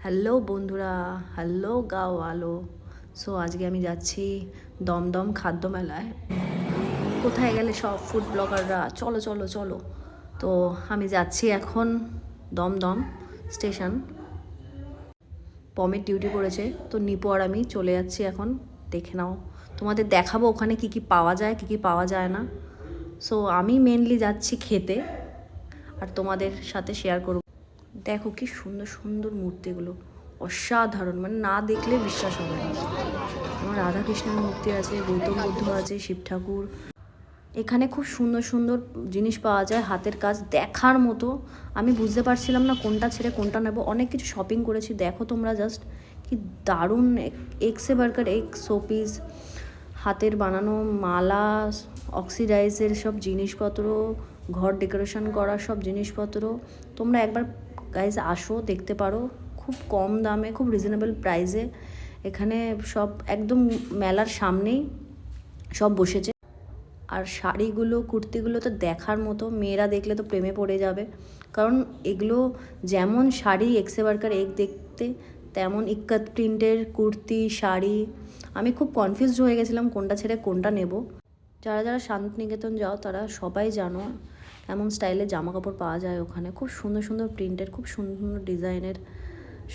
Hello বন্ধুরা, hello গাওয়ালো। So আজকে আমি যাচ্ছি দমদম খাদ্য মেলায়। কোথায় গেলে সব ফুড ব্লগাররা চলো চলো চলো। তো আমি যাচ্ছি এখন দমদম স্টেশন। পমের ডিউটি পড়েছে, তো নিপো আর আমি চলে যাচ্ছি এখন। দেখে নাও, তোমাদের দেখাবো ওখানে কি কি পাওয়া যায়, কি কি পাওয়া যায় না। সো আমি মেনলি যাচ্ছি খেতে, আর তোমাদের সাথে শেয়ার করব। দেখো কি সুন্দর সুন্দর মূর্তিগুলো, অসাধারণ, মানে না দেখলে বিশ্বাস হবে না। আমার রাধাকৃষ্ণের মূর্তি আছে, গৌতম বুদ্ধ আছে, শিব ঠাকুর। এখানে খুব সুন্দর সুন্দর জিনিস পাওয়া যায়, হাতের কাজ দেখার মতো। আমি বুঝতে পারছিলাম না কোনটা ছেড়ে কোনটা নেব। অনেক কিছু শপিং করেছি, দেখো তোমরা জাস্ট কি দারুণ। এক্সে বার্গার, এক্স শোপিস, হাতের বানানো মালা, অক্সিডাইজের সব জিনিসপত্র, ঘর ডেকোরেশন করা সব জিনিসপত্র। তোমরা একবার গাইজ আসো, দেখতে পারো। খুব কম দামে, খুব রিজনেবল প্রাইসে এখানে সব একদম মেলার সামনেই সব বসেছে। আর শাড়িগুলো, কুর্তিগুলো তো দেখার মতো, মেয়েরা দেখলে তো প্রেমে পড়ে যাবে। কারণ এগুলো যেমন শাড়ি এক্সে বার্কার এক দেখতে, তেমন ইক্কাত প্রিন্টের কুর্তি, শাড়ি। আমি খুব কনফিউজড হয়ে গেছিলাম কোনটা ছেড়ে কোনটা নেব। যারা যারা শান্তিনিকেতন যাও তারা সবাই জানো এমন স্টাইলের জামা কাপড় পাওয়া যায় ওখানে। খুব সুন্দর সুন্দর প্রিন্টের, খুব সুন্দর সুন্দর ডিজাইনের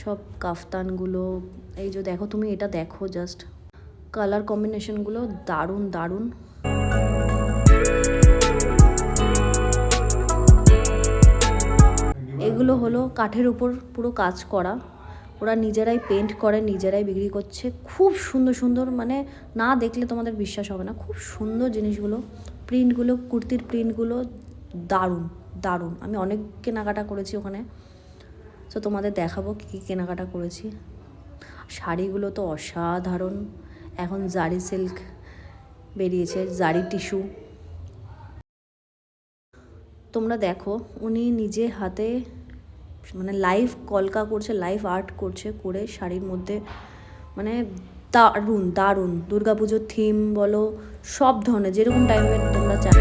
সব কাফতানগুলো। এই যে দেখো, তুমি এটা দেখো জাস্ট, কালার কম্বিনেশনগুলো দারুণ দারুণ। এগুলো হলো কাঠের উপর পুরো কাজ করা, ওরা নিজেরাই পেন্ট করে, নিজেরাই বিক্রি করছে। খুব সুন্দর সুন্দর, মানে না দেখলে তোমাদের বিশ্বাস হবে না। খুব সুন্দর জিনিসগুলো, প্রিন্টগুলো, কুর্তির প্রিন্টগুলো দারুণ দারুণ। আমি অনেক কেনাকাটা করেছি ওখানে, তো তোমাদের দেখাবো কী কী কেনাকাটা করেছি। শাড়িগুলো তো অসাধারণ। এখন জারি সিল্ক বেরিয়েছে, জারি টিস্যু। তোমরা দেখো, উনি নিজে হাতে মানে লাইভ কলকা করছে, লাইভ আর্ট করছে, করে শাড়ির মধ্যে, মানে দারুণ দারুণ। দুর্গাপুজোর থিম বলো, সব ধরনের যেরকম টাইপের তোমরা চাই।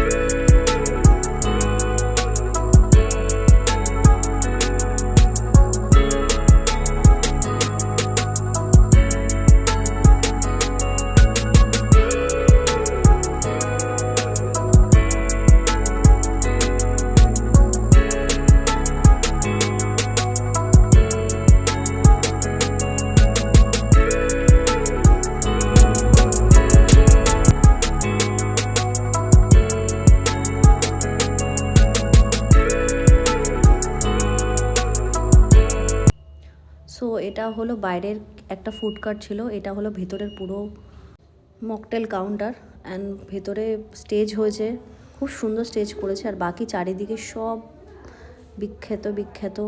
সো এটা হলো বাইরের একটা ফুড কার্ট ছিল, এটা হলো ভেতরের পুরো মকটেল কাউন্টার। অ্যান্ড ভেতরে স্টেজ হয়েছে, খুব সুন্দর স্টেজ করেছে। আর বাকি চারিদিকে সব বিখ্যাত বিখ্যাত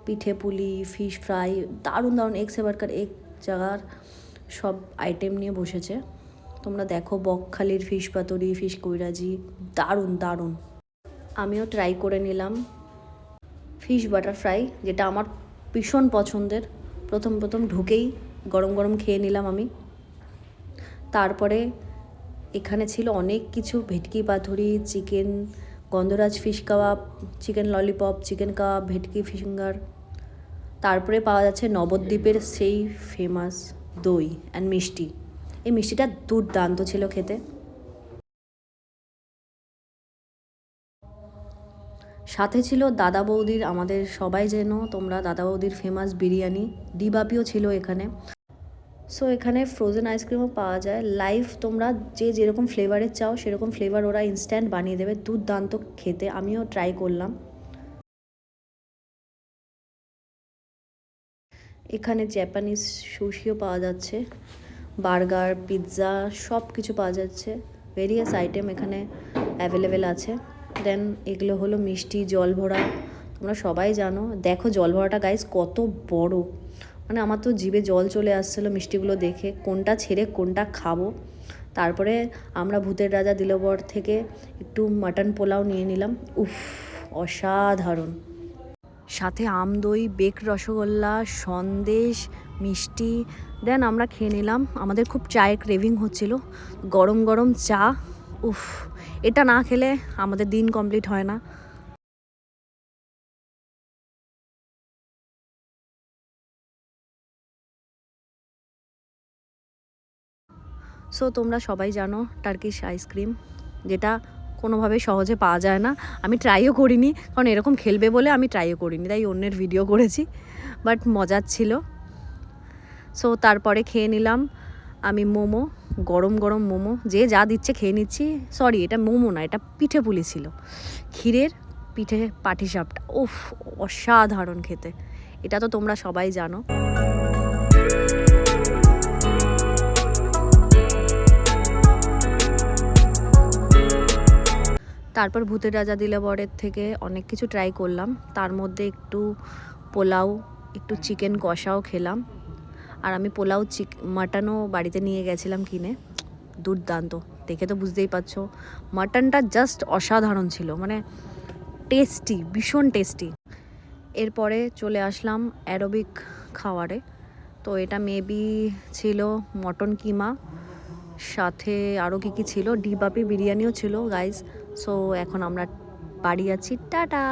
পিঠে পুলি, ফিশ ফ্রাই, দারুণ দারুণ এক্সে বার্কার এক জায়গার সব আইটেম নিয়ে বসেছে। তোমরা দেখো, বকখালির ফিশ পাতুরি, ফিশ কইরাজি, দারুণ দারুণ। আমিও ট্রাই করে নিলাম ফিশ বাটারফ্রাই, যেটা আমার ভীষণ পছন্দের। প্রথম প্রথম ঢুকেই গরম গরম খেয়ে নিলাম আমি। তারপরে এখানে ছিল অনেক কিছু, ভেটকি পাতুরি, চিকেন গন্ধরাজ ফিশ কাবাব, চিকেন ললিপপ, চিকেন কাবাব, ভেটকি ফিঙ্গার। তারপরে পাওয়া যাচ্ছে নবদ্বীপের সেই ফেমাস দই অ্যান্ড মিষ্টি। এই মিষ্টিটা দুর্দান্ত ছিল খেতে। সাথে ছিল দাদা বৌদির, আমাদের সবাই যেন তোমরা দাদা বৌদির ফেমাস বিরিয়ানি, ডিবাপিও ছিল এখানে। সো এখানে ফ্রোজেন আইসক্রিমও পাওয়া যায় লাইভ। তোমরা যে যেরকম ফ্লেভারের চাও সেরকম ফ্লেভার ওরা ইনস্ট্যান্ট বানিয়ে দেবে, দুর্দান্ত খেতে। আমিও ট্রাই করলাম। এখানে জাপানিজ সুশিও পাওয়া যাচ্ছে, বার্গার, পিৎজা, সব কিছু পাওয়া যাচ্ছে। ভেরিয়াস আইটেম এখানে অ্যাভেলেবেল আছে। দেন এগুলো হলো মিষ্টি, জল ভরা। তোমরা সবাই জানো, দেখো জল ভরাটা গাইজ কত বড়, মানে আমার তো জিভে জল চলে আসছিলো মিষ্টিগুলো দেখে, কোনটা ছেড়ে কোনটা খাবো। তারপরে আমরা ভূতের রাজা দিলবর থেকে একটু মাটন পোলাও নিয়ে নিলাম। উফ, অসাধারণ। সাথে আম দই, বেক রসগোল্লা, সন্দেশ, মিষ্টি। দেন আমরা খেয়ে নিলাম, আমাদের খুব চায়ের ক্রেভিং হচ্ছিল, গরম গরম চা। উফ, এটা না খেলে আমাদের দিন কমপ্লিট হয় না। সো তোমরা সবাই জানো টার্কিশ আইসক্রিম, যেটা কোনোভাবে সহজে পাওয়া যায় না। আমি ট্রাইও করিনি, কারণ এরকম খেলবে বলে আমি ট্রাইও করিনি, তাই অন্যের ভিডিও করেছি, বাট মজার ছিল। সো তারপরে খেয়ে নিলাম আমি মোমো, গরম গরম মোমো, যে যা দিচ্ছে খেয়ে নিচ্ছি। সরি, এটা মোমো না, এটা পিঠে পুলি ছিল, ক্ষীরের পিঠে পাটিসাপটা। উফ, অসাধারণ খেতে, এটা তো তোমরা সবাই জানো। তারপর ভূতের রাজা দিলেবরের থেকে অনেক কিছু ট্রাই করলাম, তার মধ্যে একটু পোলাও, একটু চিকেন কষাও খেলাম। আর আমি পোলাও মাটনও বাড়িতে নিয়ে গেছিলাম কিনে। দুর্দান্ত, দেখে তো বুঝতেই পারছো, মাটনটা জাস্ট অসাধারণ ছিল, মানে টেস্টি, ভীষণ টেস্টি। এরপরে চলে আসলাম অ্যারোবিক খাওয়ারে। তো এটা মেবি ছিল মটন কিমা, সাথে আরও কী ছিল, ডিবাপি বিরিয়ানিও ছিল গাইজ। সো এখন আমরা বাড়ি যাচ্ছি, টাটা।